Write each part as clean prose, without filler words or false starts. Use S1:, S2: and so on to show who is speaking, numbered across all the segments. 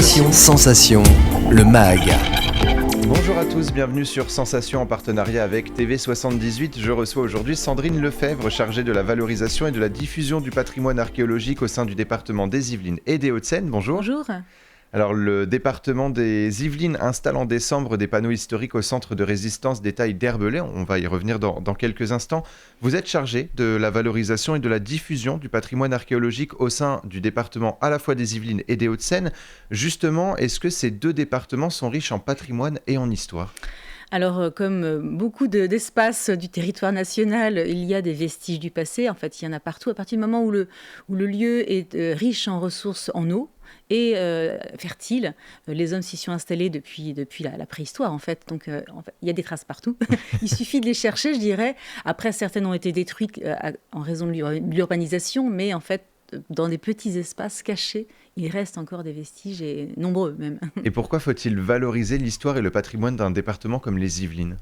S1: Sensation, le MAG.
S2: Bonjour à tous, bienvenue sur Sensation en partenariat avec TV78. Je reçois aujourd'hui Sandrine Lefebvre, chargée de la valorisation et de la diffusion du patrimoine archéologique au sein du département des Yvelines et des Hauts-de-Seine. Bonjour.
S3: Bonjour.
S2: Alors, le département des Yvelines installe en décembre des panneaux historiques au centre de résistance des tailles d'Herbelais. On va y revenir dans quelques instants. Vous êtes chargé de la valorisation et de la diffusion du patrimoine archéologique au sein du département à la fois des Yvelines et des Hauts-de-Seine. Justement, est-ce que ces deux départements sont riches en patrimoine et en histoire ?
S3: Alors, comme beaucoup d'espaces du territoire national, il y a des vestiges du passé. En fait, il y en a partout. À partir du moment où le lieu est riche en ressources en eau et fertile, les hommes s'y sont installés depuis la préhistoire, en fait. Donc, il y a des traces partout. Il suffit de les chercher, je dirais. Après, certaines ont été détruites en raison de l'urbanisation, mais en fait, dans des petits espaces cachés, il reste encore des vestiges, et nombreux même.
S2: Et pourquoi faut-il valoriser l'histoire et le patrimoine d'un département comme les Yvelines ?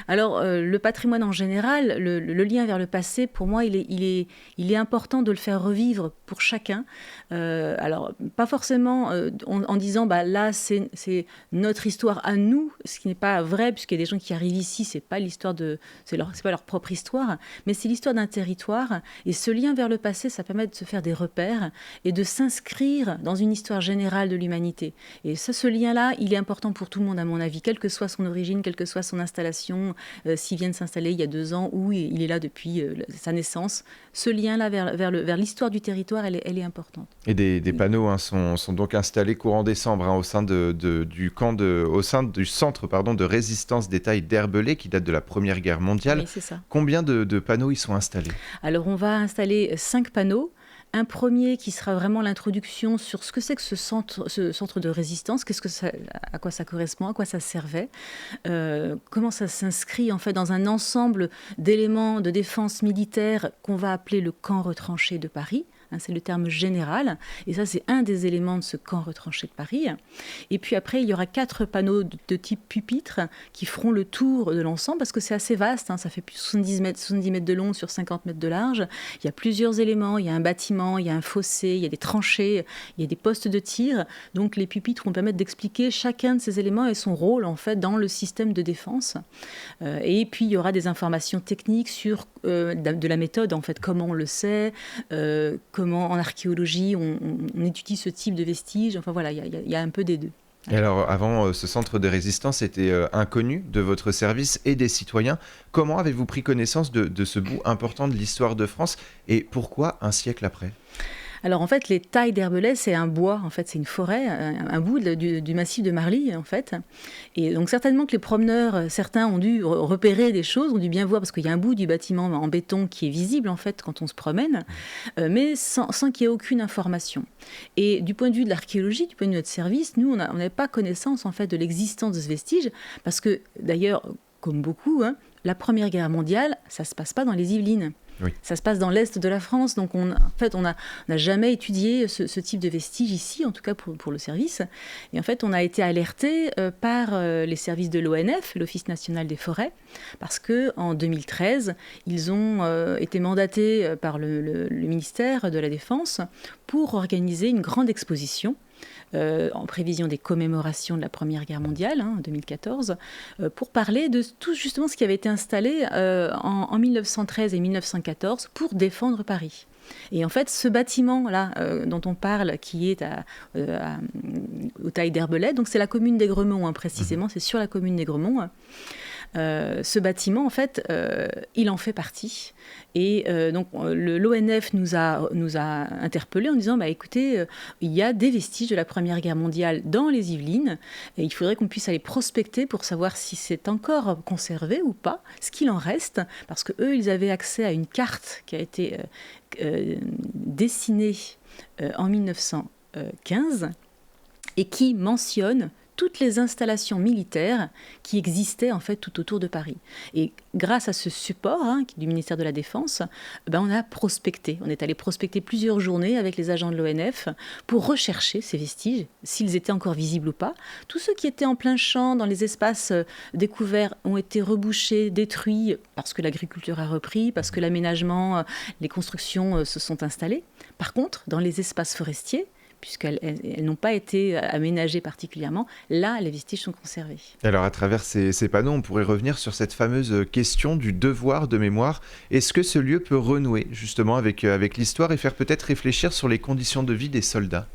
S3: Alors, le patrimoine en général, le lien vers le passé, pour moi, il est important de le faire revivre pour chacun. Alors, pas forcément en disant, là, c'est notre histoire à nous, ce qui n'est pas vrai, puisqu'il y a des gens qui arrivent ici, c'est pas leur propre histoire, mais c'est l'histoire d'un territoire. Et ce lien vers le passé, ça permet de se faire des repères et de s'inscrire dans une histoire générale de l'humanité. Et ce lien-là, il est important pour tout le monde, à mon avis, quelle que soit son origine, quelle que soit son installation, s'il vient de s'installer il y a 2 ans ou il est là depuis sa naissance. Ce lien-là vers l'histoire du territoire, elle est importante.
S2: Et des panneaux sont donc installés courant décembre au sein au sein du centre de résistance des tailles d'Herbelais qui date de la Première Guerre mondiale.
S3: Oui, c'est ça.
S2: Combien de panneaux y sont installés ?
S3: Alors, on va installer 5 panneaux. Un premier qui sera vraiment l'introduction sur ce que c'est que ce centre de résistance, à quoi ça correspond, à quoi ça servait, comment ça s'inscrit en fait dans un ensemble d'éléments de défense militaire qu'on va appeler le camp retranché de Paris. C'est le terme général, et ça c'est un des éléments de ce camp retranché de Paris. Et puis après, il y aura 4 panneaux de type pupitre qui feront le tour de l'ensemble, parce que c'est assez vaste, ça fait plus de 70 mètres de long sur 50 mètres de large. Il y a plusieurs éléments, il y a un bâtiment, il y a un fossé, il y a des tranchées, il y a des postes de tir. Donc les pupitres vont permettre d'expliquer chacun de ces éléments et son rôle en fait dans le système de défense. Et puis il y aura des informations techniques sur de la méthode, en fait, comment on le sait, comment en archéologie on étudie ce type de vestiges. Enfin voilà, il y a un peu des deux.
S2: Et alors, avant, ce centre de résistance était inconnu de votre service et des citoyens. Comment avez-vous pris connaissance de ce bout important de l'histoire de France et pourquoi un siècle après ?
S3: Alors en fait, les tailles d'Herbelais, c'est un bois, en fait, c'est une forêt, un bout du massif de Marly, en fait. Et donc certainement que les promeneurs, certains ont dû repérer des choses, ont dû bien voir, parce qu'il y a un bout du bâtiment en béton qui est visible, en fait, quand on se promène, mais sans qu'il y ait aucune information. Et du point de vue de l'archéologie, du point de vue de notre service, nous, on n'avait pas connaissance, en fait, de l'existence de ce vestige, parce que, d'ailleurs, comme beaucoup, la Première Guerre mondiale, ça ne se passe pas dans les Yvelines. Oui. Ça se passe dans l'est de la France, donc on n'a jamais étudié ce type de vestiges ici, en tout cas pour le service. Et en fait, on a été alerté par les services de l'ONF, l'Office national des forêts, parce qu'en 2013, ils ont été mandatés par le ministère de la Défense pour organiser une grande exposition en prévision des commémorations de la Première Guerre mondiale, en 2014, pour parler de tout justement ce qui avait été installé en 1913 et 1914 pour défendre Paris. Et en fait, ce bâtiment-là dont on parle, qui est aux tailles d'Herbelais, donc c'est la commune d'Aigremont, précisément, c'est sur la commune d'Aigremont. Ce bâtiment, en fait, il en fait partie. Et donc, l'ONF nous a interpellés en disant, écoutez, il y a des vestiges de la Première Guerre mondiale dans les Yvelines, et il faudrait qu'on puisse aller prospecter pour savoir si c'est encore conservé ou pas, ce qu'il en reste, parce qu'eux, ils avaient accès à une carte qui a été dessinée en 1915 et qui mentionne toutes les installations militaires qui existaient en fait tout autour de Paris. Et grâce à ce support du ministère de la Défense, on a prospecté. On est allé prospecter plusieurs journées avec les agents de l'ONF pour rechercher ces vestiges, s'ils étaient encore visibles ou pas. Tous ceux qui étaient en plein champ, dans les espaces découverts, ont été rebouchés, détruits, parce que l'agriculture a repris, parce que l'aménagement, les constructions se sont installées. Par contre, dans les espaces forestiers, puisqu'elles n'ont pas été aménagées particulièrement. Là, les vestiges sont conservés.
S2: Alors à travers ces panneaux, on pourrait revenir sur cette fameuse question du devoir de mémoire. Est-ce que ce lieu peut renouer justement avec l'histoire et faire peut-être réfléchir sur les conditions de vie des soldats ?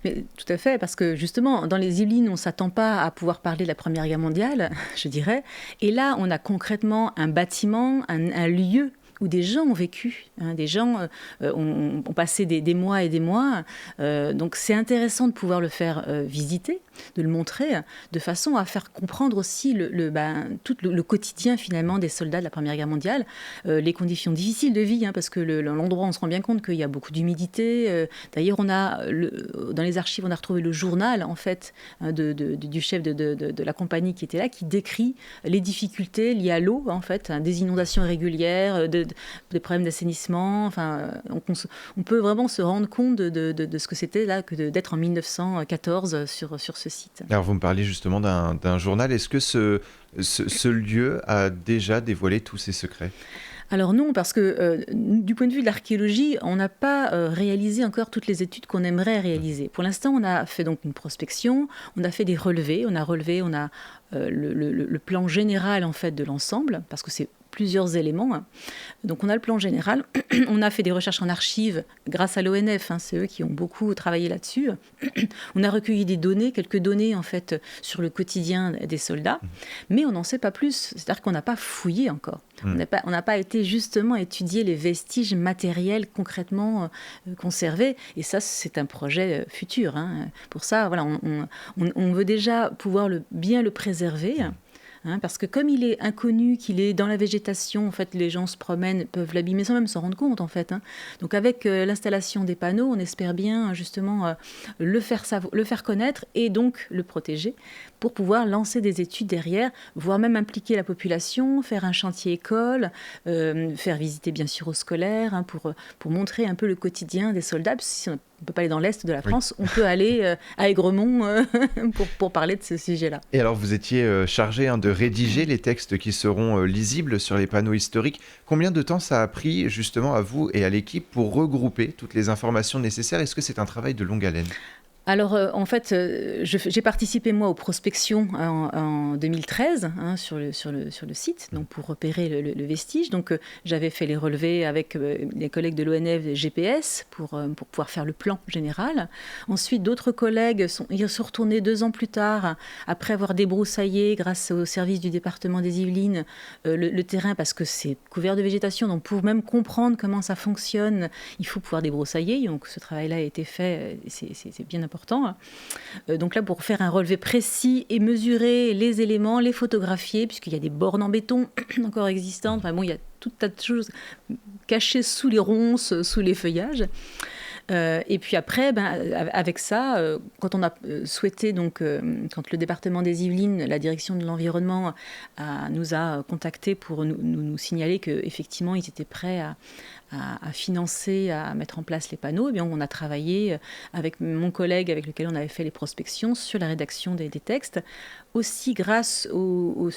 S3: Mais tout à fait, parce que justement, dans les Yvelines, on ne s'attend pas à pouvoir parler de la Première Guerre mondiale, je dirais. Et là, on a concrètement un bâtiment, un lieu où des gens ont vécu, des gens ont passé des mois et des mois. Donc c'est intéressant de pouvoir le faire visiter, de le montrer, de façon à faire comprendre aussi tout le quotidien finalement des soldats de la Première Guerre mondiale, les conditions difficiles de vie, parce que l'endroit, on se rend bien compte qu'il y a beaucoup d'humidité. D'ailleurs, dans les archives, on a retrouvé le journal en fait du chef de la compagnie qui était là, qui décrit les difficultés liées à l'eau, en fait, des inondations régulières, des problèmes d'assainissement. Enfin, on peut vraiment se rendre compte de ce que c'était là, que d'être en 1914 sur ce site.
S2: Alors vous me parliez justement d'un journal. Est-ce que ce lieu a déjà dévoilé tous ses secrets ?
S3: Alors non, parce que du point de vue de l'archéologie, on n'a pas réalisé encore toutes les études qu'on aimerait réaliser. Pour l'instant, on a fait donc une prospection, on a fait des relevés, on a le plan général en fait de l'ensemble, parce que c'est plusieurs éléments. Donc on a le plan général, on a fait des recherches en archives grâce à l'ONF, c'est eux qui ont beaucoup travaillé là-dessus. On a recueilli des données, quelques données en fait sur le quotidien des soldats, mais on n'en sait pas plus, c'est-à-dire qu'on n'a pas fouillé encore. On n'a pas été justement étudier les vestiges matériels concrètement conservés, et ça c'est un projet futur. Pour ça, voilà, on veut déjà pouvoir bien le préserver. Parce que comme il est inconnu, qu'il est dans la végétation, en fait, les gens se promènent, peuvent l'abîmer sans même s'en rendre compte, en fait. Donc avec l'installation des panneaux, on espère bien justement le faire connaître et donc le protéger pour pouvoir lancer des études derrière, voire même impliquer la population, faire un chantier école, faire visiter bien sûr aux scolaires, pour montrer un peu le quotidien des soldats. Si on ne peut pas aller dans l'Est de la France, on peut aller à Aigremont pour parler de ce sujet-là.
S2: Et alors, vous étiez chargé de rédiger les textes qui seront lisibles sur les panneaux historiques. Combien de temps ça a pris justement à vous et à l'équipe pour regrouper toutes les informations nécessaires ? Est-ce que c'est un travail de longue haleine ?
S3: Alors, en fait, j'ai participé, moi, aux prospections en 2013 sur le site, donc pour repérer le vestige. Donc, j'avais fait les relevés avec les collègues de l'ONF GPS pour pouvoir faire le plan général. Ensuite, d'autres collègues sont retournés 2 ans plus tard, après avoir débroussaillé, grâce au service du département des Yvelines, le terrain, parce que c'est couvert de végétation. Donc, pour même comprendre comment ça fonctionne, il faut pouvoir débroussailler. Donc, ce travail-là a été fait, c'est bien important. Donc là, pour faire un relevé précis et mesurer les éléments, les photographier, puisqu'il y a des bornes en béton encore existantes. Enfin bon, il y a tout un tas de choses cachées sous les ronces, sous les feuillages. Et puis après, avec ça, quand on a souhaité, donc, quand le département des Yvelines, la direction de l'environnement, nous a contactés pour nous signaler qu'effectivement, ils étaient prêts à financer, à mettre en place les panneaux, eh bien, on a travaillé avec mon collègue avec lequel on avait fait les prospections sur la rédaction des textes, aussi grâce au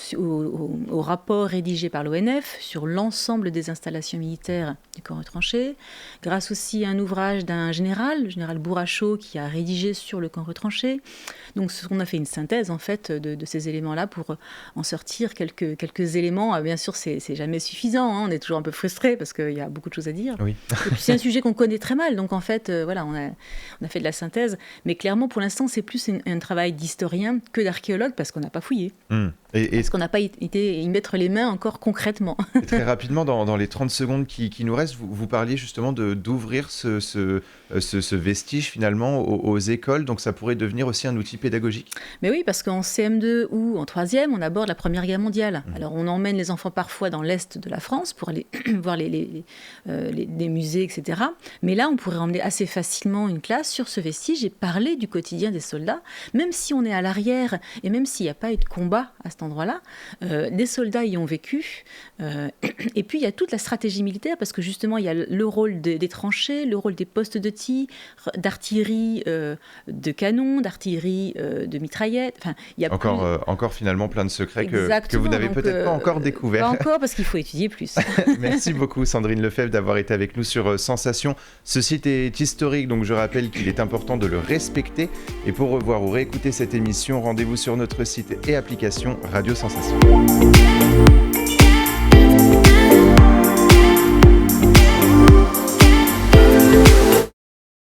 S3: rapport rédigé par l'ONF sur l'ensemble des installations militaires du camp retranché, grâce aussi à un ouvrage d'un général, le général Bourrachot, qui a rédigé sur le camp retranché. Donc on a fait une synthèse en fait de ces éléments-là pour en sortir quelques éléments. Bien sûr, c'est jamais suffisant, on est toujours un peu frustré parce qu'il y a beaucoup de choses à dire. Oui. Et puis c'est un sujet qu'on connaît très mal, donc en fait, voilà, on a fait de la synthèse, mais clairement pour l'instant c'est plus un travail d'historien que d'archéologue parce qu'on n'a pas fouillé. Parce qu'on n'a pas été y mettre les mains encore concrètement.
S2: Et très rapidement, dans les 30 secondes qui nous restent, vous parliez justement d'ouvrir ce vestige finalement aux écoles, donc ça pourrait devenir aussi un outil pédagogique.
S3: Mais oui, parce qu'en CM2 ou en 3e, on aborde la Première Guerre mondiale. Alors on emmène les enfants parfois dans l'Est de la France pour aller voir les musées, etc. Mais là, on pourrait emmener assez facilement une classe sur ce vestige et parler du quotidien des soldats, même si on est à l'arrière et même s'il n'y a pas eu de combat à cet endroit-là, des soldats y ont vécu. Et puis, il y a toute la stratégie militaire, parce que justement, il y a le rôle des tranchées, le rôle des postes de tir, d'artillerie de canons, d'artillerie de mitraillettes. Enfin, il y a
S2: encore finalement plein de secrets que vous n'avez peut-être pas encore découverts.
S3: Pas encore, parce qu'il faut étudier plus.
S2: Merci beaucoup, Sandrine Lefebvre, d'avoir d'avoir été avec nous sur Sensation. Ce site est historique, donc je rappelle qu'il est important de le respecter. Et pour revoir ou réécouter cette émission, rendez-vous sur notre site et application Radio Sensation.